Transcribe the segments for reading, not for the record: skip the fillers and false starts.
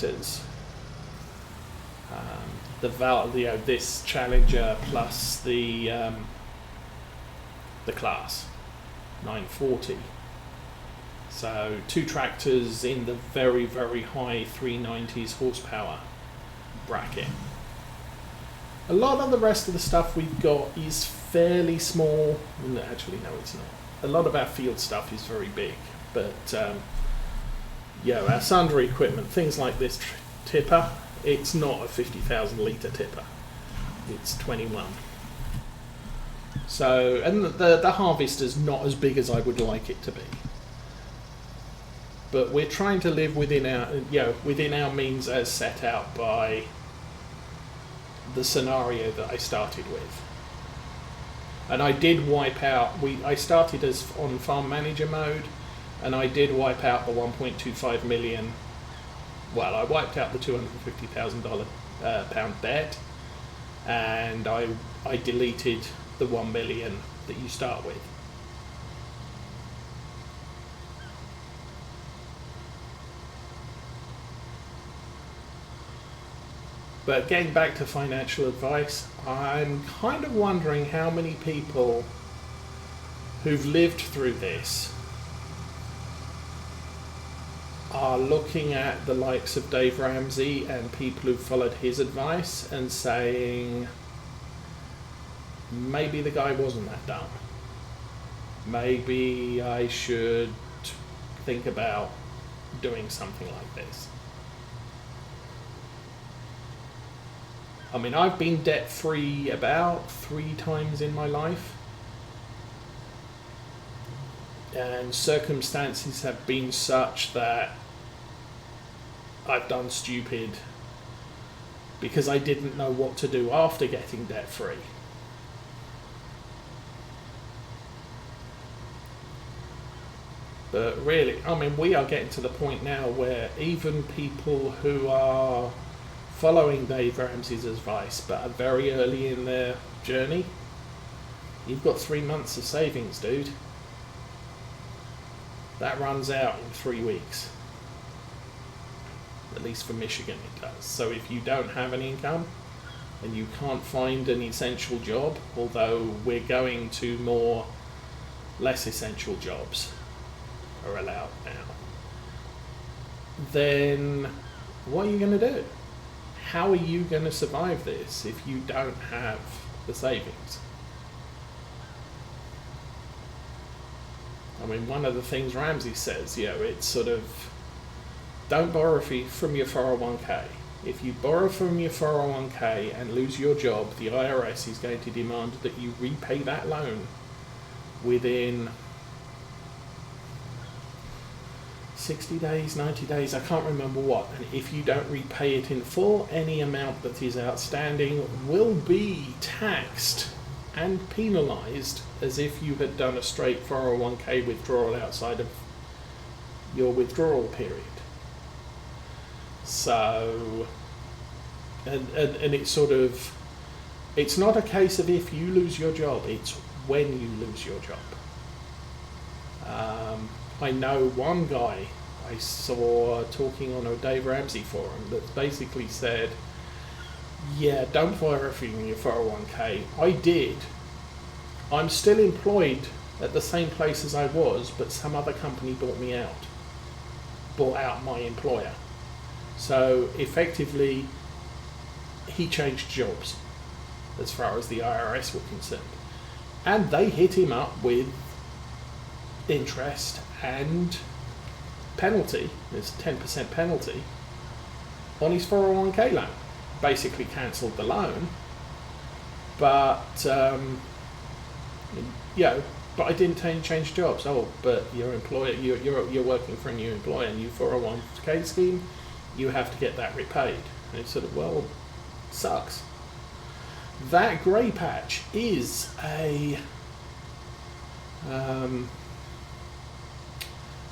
tractors, this Challenger plus the Class 940. So 2 tractors in the very, very high 390s horsepower bracket. A lot of the rest of the stuff we've got is fairly small. No, actually, no, it's not. A lot of our field stuff is very big, but our sundry equipment, things like this tipper, it's not a 50,000 litre tipper. It's 21. So, and the harvester's not as big as I would like it to be. But we're trying to live within our means as set out by the scenario that I started with. And I did wipe out. I started as on farm manager mode, and I did wipe out the 1.25 million. Well, I wiped out the $250,000 pound bet, and I deleted the 1 million that you start with. But getting back to financial advice, I'm kind of wondering how many people who've lived through this are looking at the likes of Dave Ramsey and people who've followed his advice and saying, maybe the guy wasn't that dumb. Maybe I should think about doing something like this. I mean, I've been debt-free about 3 times in my life. And circumstances have been such that I've done stupid because I didn't know what to do after getting debt-free. But really, I mean, we are getting to the point now where even people who are following Dave Ramsey's advice but are very early in their journey, you've got 3 months of savings, dude. That runs out in 3 weeks. At least for Michigan it does. So if you don't have an income and you can't find an essential job, although we're going to more less essential jobs are allowed now, then what are you going to do? How are you going to survive this if you don't have the savings? I mean, one of the things Ramsey says, it's sort of, don't borrow from your 401k. If you borrow from your 401k and lose your job, the IRS is going to demand that you repay that loan within 60 days, 90 days, I can't remember what. And if you don't repay it in full, any amount that is outstanding will be taxed and penalised as if you had done a straight 401k withdrawal outside of your withdrawal period. So, and it's sort of, it's not a case of if you lose your job, it's when you lose your job. I know one guy I saw talking on a Dave Ramsey forum that basically said, yeah, don't borrow from your 401k. I did. I'm still employed at the same place as I was, but some other company bought out my employer. So effectively, he changed jobs as far as the IRS were concerned. And they hit him up with interest and penalty. There's a 10% penalty on his 401k loan. Basically cancelled the loan, but but I didn't change jobs. Oh, but your employer, you're working for a new employer, and your 401k scheme, you have to get that repaid. And it's sort of, well, sucks. That grey patch is a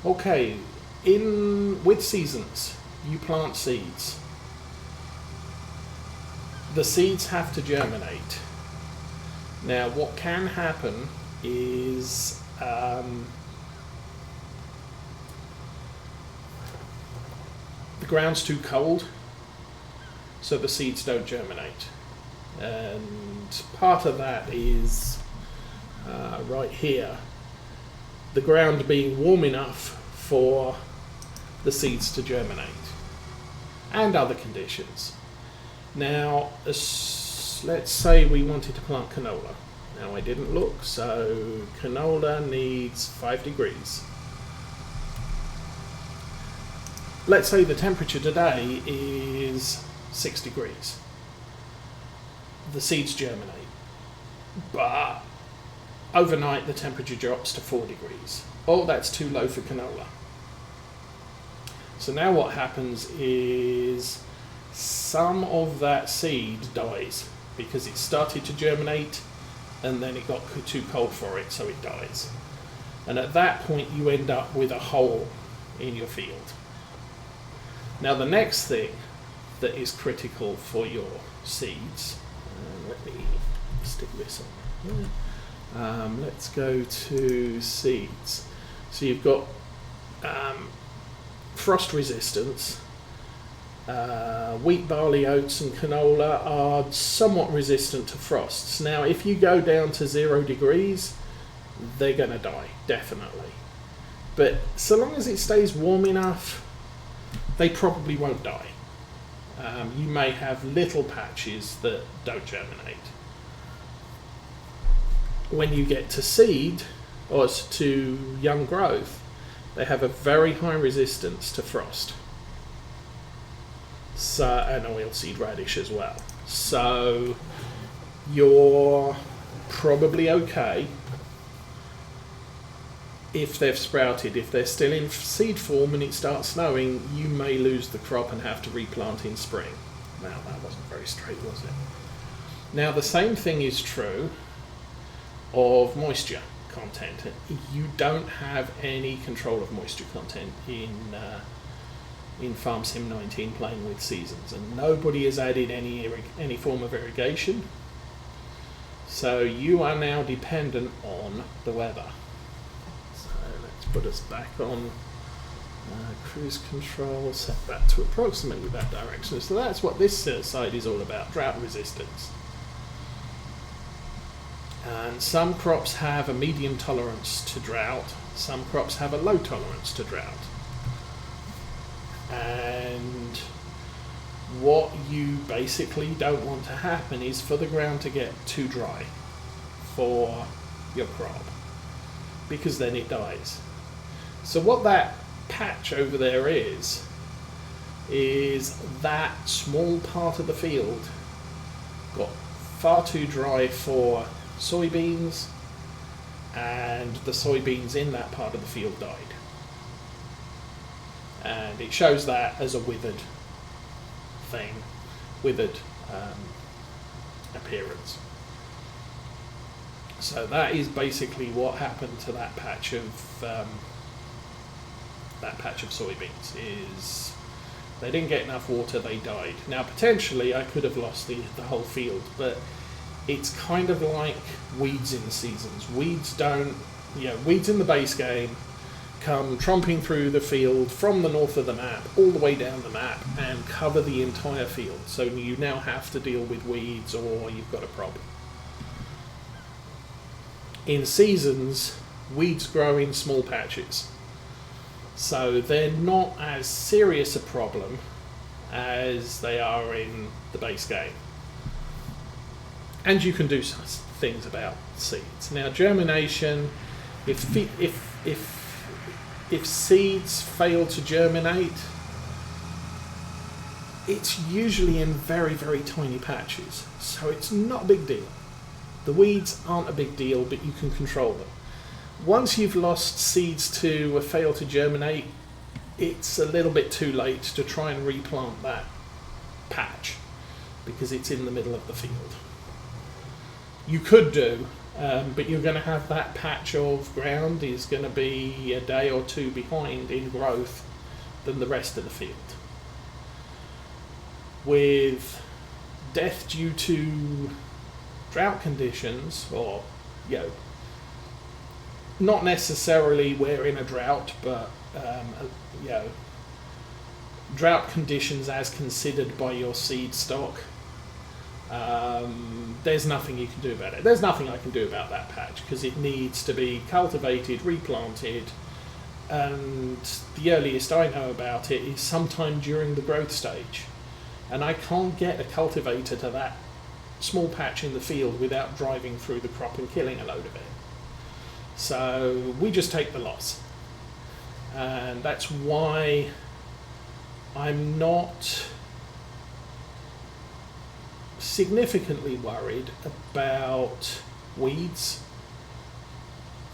okay. With seasons, you plant seeds. The seeds have to germinate. Now, what can happen is the ground's too cold, so the seeds don't germinate. And part of that is right here, the ground being warm enough for the seeds to germinate, and other conditions. Now, let's say we wanted to plant canola. Now, I didn't look, so canola needs 5 degrees. Let's say the temperature today is 6 degrees. The seeds germinate, but overnight the temperature drops to 4 degrees. Oh, that's too low for canola. So now what happens is some of that seed dies because it started to germinate and then it got too cold for it, so it dies. And at that point you end up with a hole in your field. Now the next thing that is critical for your seeds, let me stick this on here. Let's go to seeds. So you've got frost resistance. Wheat, barley, oats and canola are somewhat resistant to frosts. Now if you go down to 0 degrees, they're going to die, definitely. But so long as it stays warm enough, they probably won't die. You may have little patches that don't germinate. When you get to seed, or to young growth, they have a very high resistance to frost. So, and oilseed radish as well. So you're probably okay if they've sprouted. If they're still in seed form and it starts snowing, you may lose the crop and have to replant in spring. Now that wasn't very straight, was it? Now the same thing is true of moisture content. You don't have any control of moisture content in FS19 playing with seasons, and nobody has added any form of irrigation. So you are now dependent on the weather. So let's put us back on cruise control, set that to approximately that direction. So that's what this side is all about, drought resistance. And some crops have a medium tolerance to drought, some crops have a low tolerance to drought. And what you basically don't want to happen is for the ground to get too dry for your crop, because then it dies. So what that patch over there is that small part of the field got far too dry for soybeans, and the soybeans in that part of the field died. And it shows that as a withered thing, withered appearance. So that is basically what happened to that patch of soybeans. Is they didn't get enough water, they died. Now potentially I could have lost the whole field, but it's kind of like weeds in seasons. Weeds in the base game come tromping through the field from the north of the map all the way down the map and cover the entire field. So you now have to deal with weeds or you've got a problem. In seasons, weeds grow in small patches. So they're not as serious a problem as they are in the base game. And you can do things about seeds. Now germination, if seeds fail to germinate, it's usually in very, very tiny patches. So it's not a big deal. The weeds aren't a big deal, but you can control them. Once you've lost seeds to fail to germinate, it's a little bit too late to try and replant that patch because it's in the middle of the field. You could do, but you're going to have that patch of ground is going to be a day or two behind in growth than the rest of the field. With death due to drought conditions, or not necessarily we're in a drought, but drought conditions as considered by your seed stock, there's nothing you can do about it. There's nothing I can do about that patch because it needs to be cultivated, replanted, and the earliest I know about it is sometime during the growth stage. And I can't get a cultivator to that small patch in the field without driving through the crop and killing a load of it. So we just take the loss. And that's why I'm not significantly worried about weeds,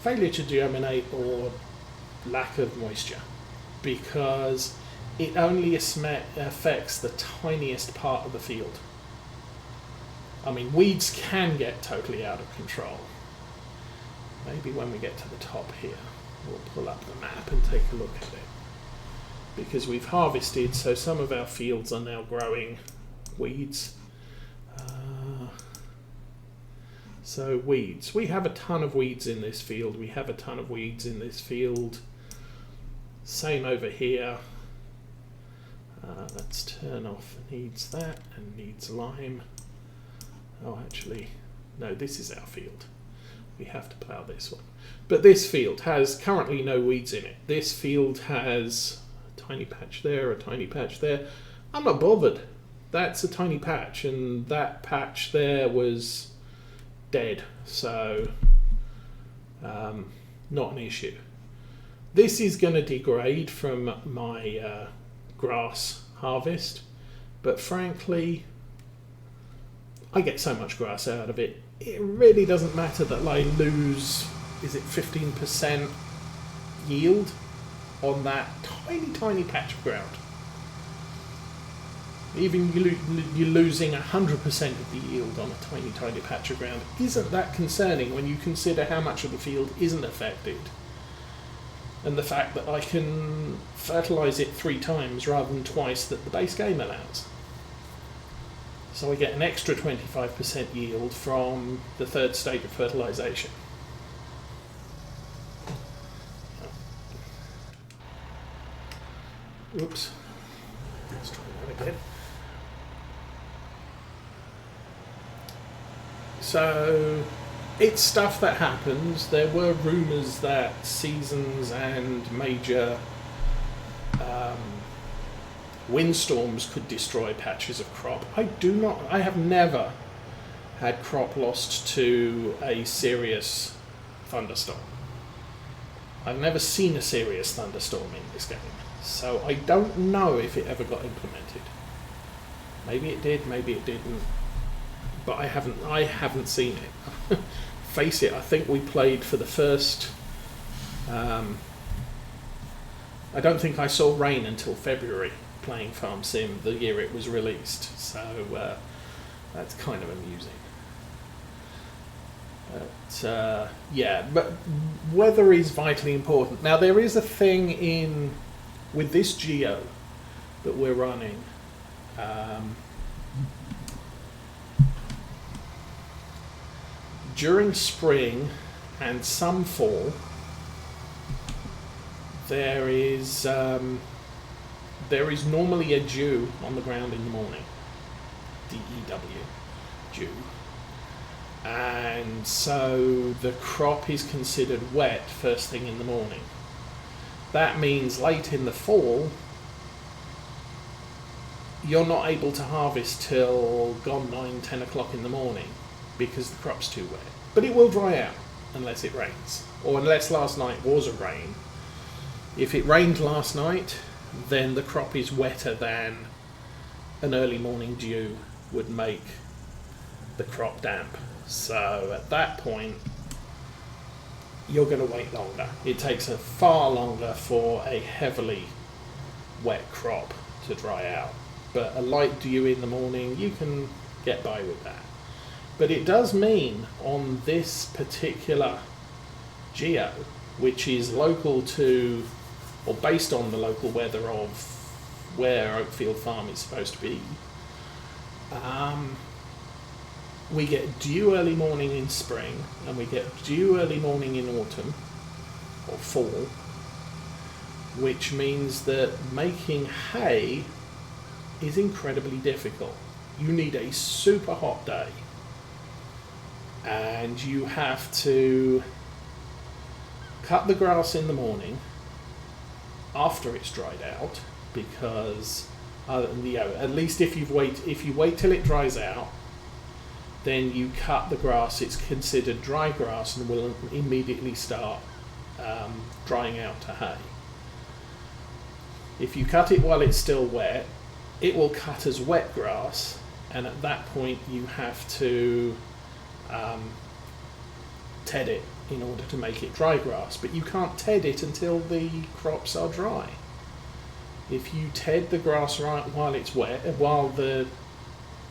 failure to germinate, or lack of moisture, because it only affects the tiniest part of the field. I mean, weeds can get totally out of control. Maybe when we get to the top here, we'll pull up the map and take a look at it. Because we've harvested, so some of our fields are now growing weeds. So weeds. We have a ton of weeds in this field. We have a ton of weeds in this field. Same over here. Let's turn off needs that and needs lime. Oh, actually, no, this is our field. We have to plough this one. But this field has currently no weeds in it. This field has a tiny patch there, a tiny patch there. I'm not bothered. That's a tiny patch, and that patch there was dead, so not an issue. This is going to degrade from my grass harvest, but frankly, I get so much grass out of it, it really doesn't matter that I lose, is it 15% yield on that tiny patch of ground. Even you losing 100% of the yield on a tiny patch of ground isn't that concerning when you consider how much of the field isn't affected, and the fact that I can fertilise it 3 times rather than twice that the base game allows. So I get an extra 25% yield from the 3rd stage of fertilisation. Oops. Let's try that again. So it's stuff that happens. There were rumours that seasons and major windstorms could destroy patches of crop. I have never had crop lost to a serious thunderstorm. I've never seen a serious thunderstorm in this game, so I don't know if it ever got implemented. Maybe it did, maybe it didn't, but I haven't seen it. Face it, I think we played for the first I don't think I saw rain until February playing Farm Sim the year it was released, so that's kind of amusing. But yeah, but weather is vitally important. Now there is a thing with this geo that we're running. During spring and some fall, there is normally a dew on the ground in the morning. D-E-W, dew. And so the crop is considered wet first thing in the morning. That means late in the fall, you're not able to harvest till gone 9, 10 o'clock in the morning because the crop's too wet. But it will dry out unless it rains, or unless last night was a rain. If it rained last night, then the crop is wetter than an early morning dew would make the crop damp. So at that point, you're going to wait longer. It takes far longer for a heavily wet crop to dry out. But a light dew in the morning, you can get by with that. But it does mean on this particular geo, which is local to, or based on the local weather of where Oakfield Farm is supposed to be, we get dew early morning in spring, and we get dew early morning in autumn, or fall, which means that making hay is incredibly difficult. You need a super hot day, and you have to cut the grass in the morning after it's dried out, because at least if you wait till it dries out, then you cut the grass. It's considered dry grass and will immediately start drying out to hay. If you cut it while it's still wet, it will cut as wet grass, and at that point you have to ted it in order to make it dry grass. But you can't ted it until the crops are dry. If you ted the grass right while it's wet, while the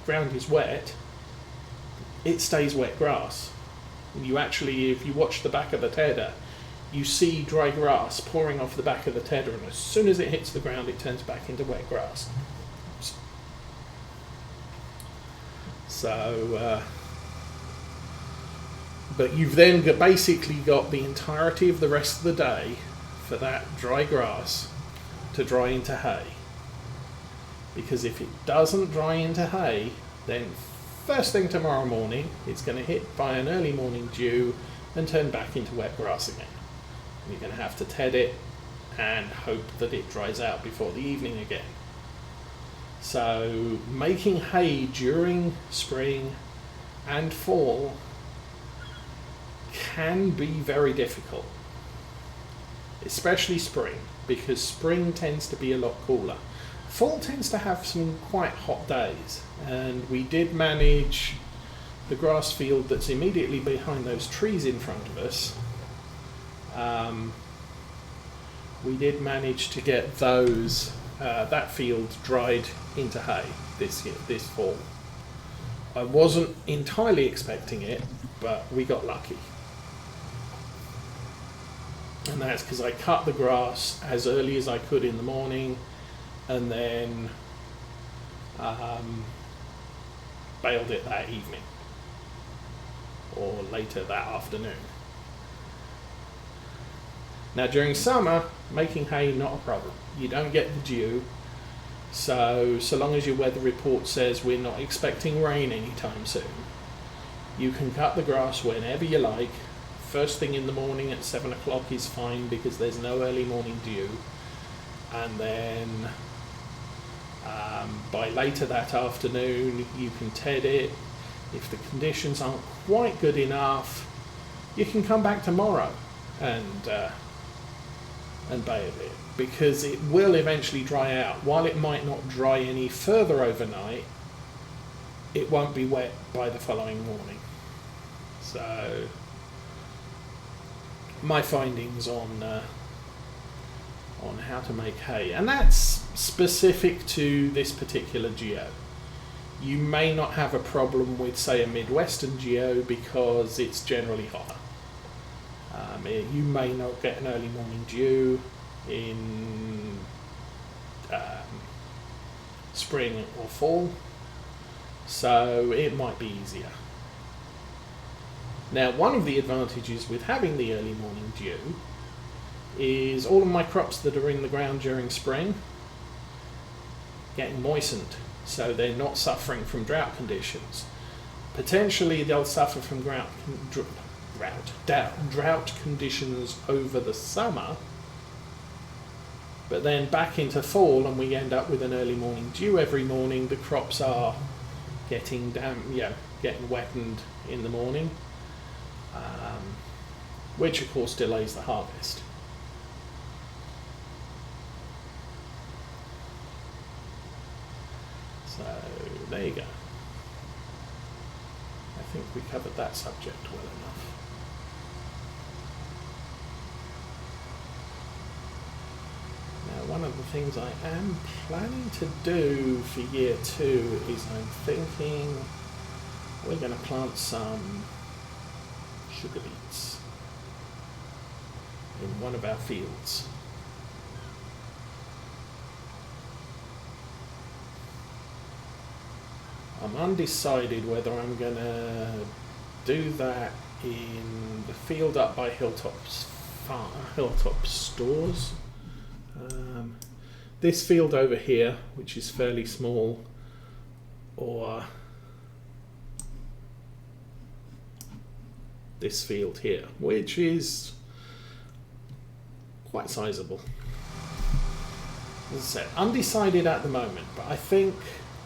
ground is wet, it stays wet grass. You actually, if you watch the back of the tedder, you see dry grass pouring off the back of the tedder, and as soon as it hits the ground, it turns back into wet grass. So, but you've then basically got the entirety of the rest of the day for that dry grass to dry into hay. Because if it doesn't dry into hay, then first thing tomorrow morning, it's going to hit by an early morning dew and turn back into wet grass again. And you're going to have to ted it and hope that it dries out before the evening again. So making hay during spring and fall can be very difficult, especially spring, because spring tends to be a lot cooler. Fall tends to have some quite hot days, and we did manage the grass field that's immediately behind those trees in front of us. We did manage to get that field dried into hay this fall. I wasn't entirely expecting it, but we got lucky. And that's because I cut the grass as early as I could in the morning, and then baled it that evening or later that afternoon. Now during summer, making hay not a problem. You don't get the dew, so long as your weather report says we're not expecting rain anytime soon, you can cut the grass whenever you like. First thing in the morning at 7 o'clock is fine because there's no early morning dew, and then by later that afternoon you can ted it. If the conditions aren't quite good enough, you can come back tomorrow and bale it, because it will eventually dry out. While it might not dry any further overnight, it won't be wet by the following morning. So my findings on how to make hay, and that's specific to this particular geo. You may not have a problem with, say, a Midwestern geo because it's generally hotter. You may not get an early morning dew in spring or fall, so it might be easier. Now, one of the advantages with having the early morning dew is all of my crops that are in the ground during spring getting moistened, so they're not suffering from drought conditions. Potentially they'll suffer from drought conditions over the summer, but then back into fall and we end up with an early morning dew every morning. The crops are getting wettened in the morning, which of course delays the harvest. So there you go. I think we covered that subject well enough. Now, one of the things I am planning to do for year 2 is I'm thinking we're going to plant some sugar beets in one of our fields. I'm undecided whether I'm going to do that in the field up by Hilltop Stores. this field over here, which is fairly small, or this field here, which is quite sizable. As I said, undecided at the moment, but I think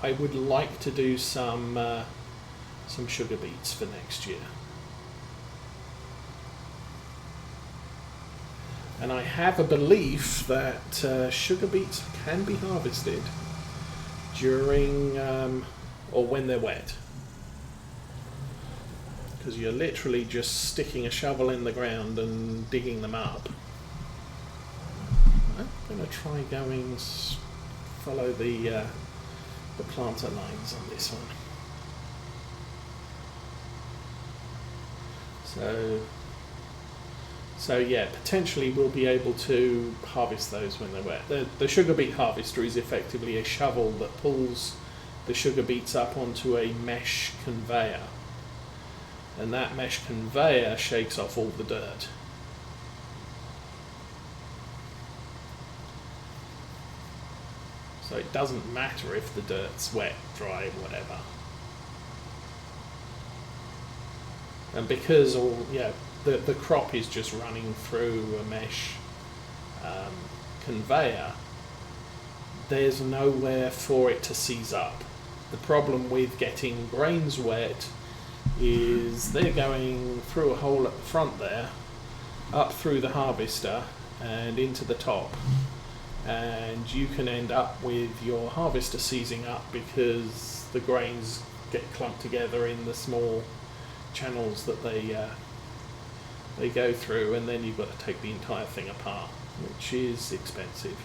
I would like to do some sugar beets for next year. And I have a belief that sugar beets can be harvested during or when they're wet, because you're literally just sticking a shovel in the ground and digging them up. I'm going to try going follow the planter lines on this one. So yeah, potentially we'll be able to harvest those when they're wet. The sugar beet harvester is effectively a shovel that pulls the sugar beets up onto a mesh conveyor, and that mesh conveyor shakes off all the dirt. So it doesn't matter if the dirt's wet, dry, whatever. And because the crop is just running through a mesh conveyor, there's nowhere for it to seize up. The problem with getting grains wet is they're going through a hole at the front there, up through the harvester and into the top, and you can end up with your harvester seizing up because the grains get clumped together in the small channels that they go through, and then you've got to take the entire thing apart, which is expensive.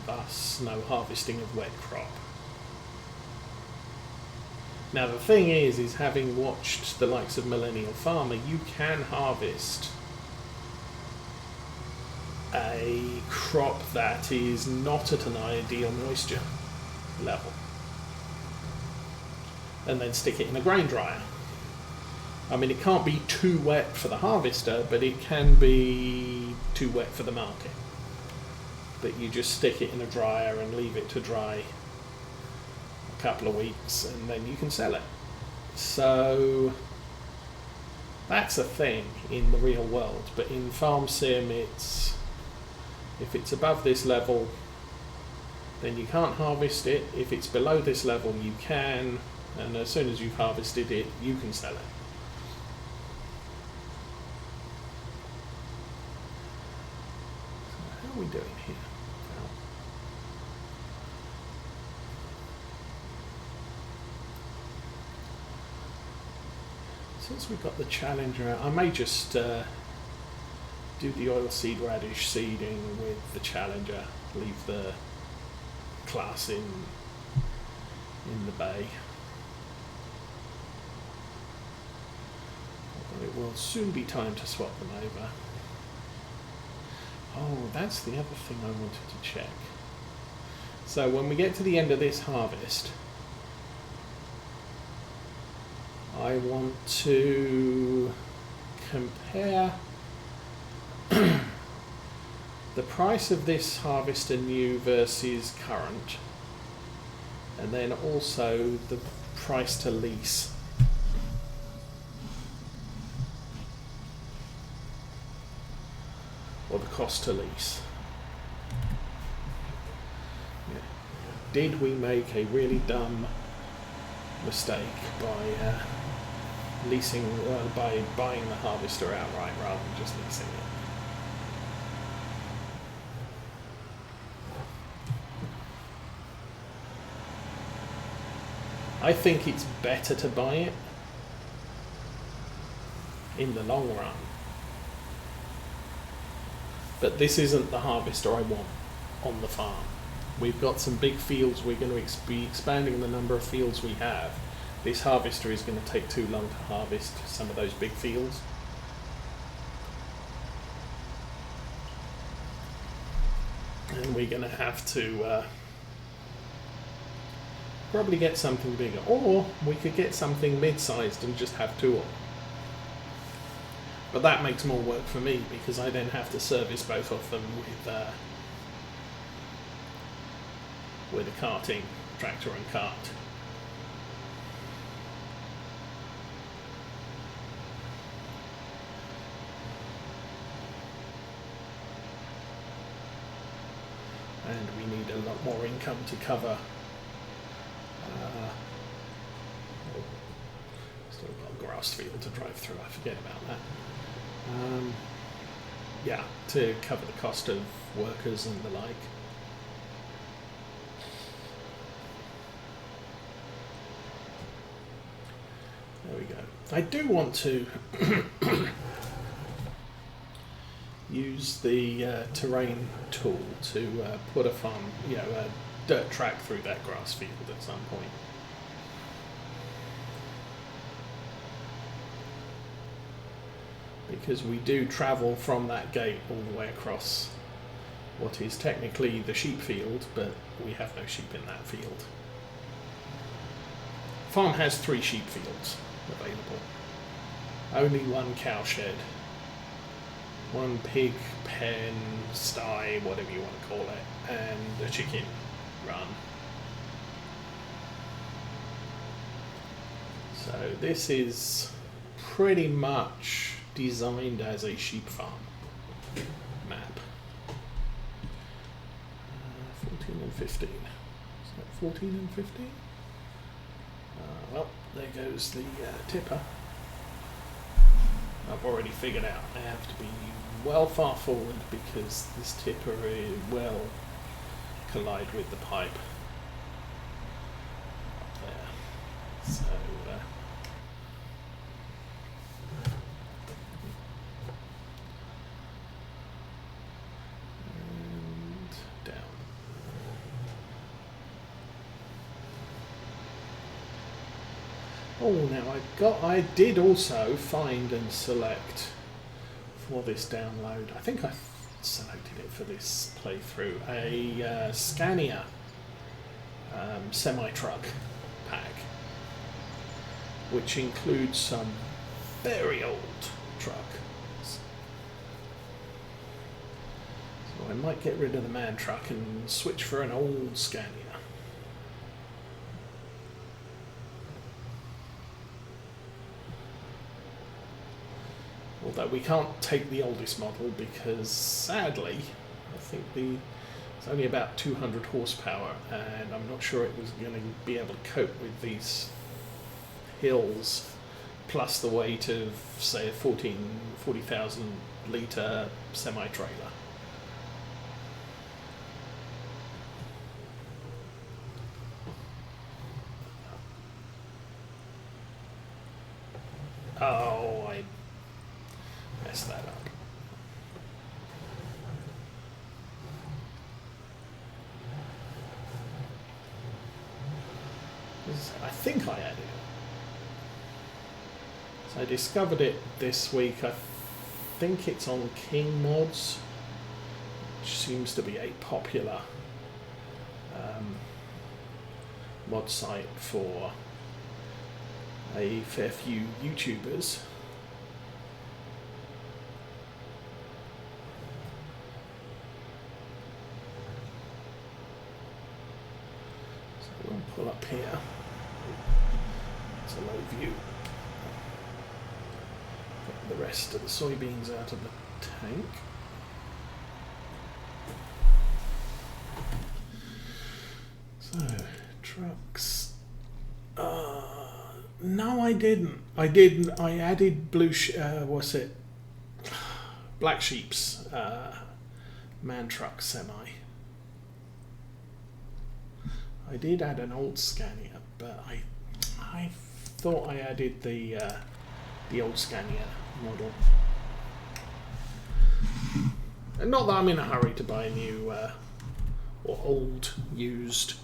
Thus, no harvesting of wet crop. Now the thing is having watched the likes of Millennial Farmer, you can harvest a crop that is not at an ideal moisture level, and then stick it in a grain dryer. I mean, it can't be too wet for the harvester, but it can be too wet for the market. But you just stick it in a dryer and leave it to dry a couple of weeks, and then you can sell it. So that's a thing in the real world, but in farm sim, if it's above this level, then you can't harvest it. If it's below this level, you can, and as soon as you've harvested it, you can sell it. So how are we doing here? Well, since we've got the Challenger, I may just do the oilseed radish seeding with the Challenger, leave the class in the bay. But it will soon be time to swap them over. Oh, that's the other thing I wanted to check. So when we get to the end of this harvest, I want to compare the price of this harvester new versus current, and then also the price to lease. Or the cost to lease. Yeah. Did we make a really dumb mistake by by buying the harvester outright rather than just leasing it? I think it's better to buy it in the long run. But this isn't the harvester I want on the farm. We've got some big fields. We're going to be expanding the number of fields we have. This harvester is going to take too long to harvest some of those big fields. And we're going to have to probably get something bigger. Or we could get something mid-sized and just have two of them. But that makes more work for me because I then have to service both of them with a karting tractor and cart. And we need a lot more income to cover. Still got a grass field to drive through, I forget about that. Yeah, to cover the cost of workers and the like. There we go. I do want to use the terrain tool to put a farm, a dirt track through that grass field at some point. Because we do travel from that gate all the way across what is technically the sheep field, but we have no sheep in that field. Farm has 3 sheep fields available. Only 1 cow shed, 1 pig pen, sty, whatever you want to call it, and a chicken run. So this is pretty much designed as a sheep farm map. 14 and 15. Is that 14 and 15? Well, there goes the tipper. I've already figured out I have to be well far forward because this tipper will collide with the pipe up there. So and down. Oh, now I did also find and select for this download. I think I selected it for this playthrough. A Scania semi-truck pack, which includes some very old trucks. So I might get rid of the man truck and switch for an old Scania. Although we can't take the oldest model because, sadly, I think it's only about 200 horsepower, and I'm not sure it was going to be able to cope with these hills, plus the weight of, say, a 40,000 litre semi-trailer. Oh, I messed that up. I think I added it. So I discovered it this week. I think it's on King Mods, which seems to be a popular mod site for a fair few YouTubers. So we'll pull up here. It's a low view. Get the rest of the soybeans out of the tank. So, trucks. No, I didn't. I added Black Sheep's man truck semi. I did add an old Scania, but I thought I added the old Scania model. And not that I'm in a hurry to buy a new or old used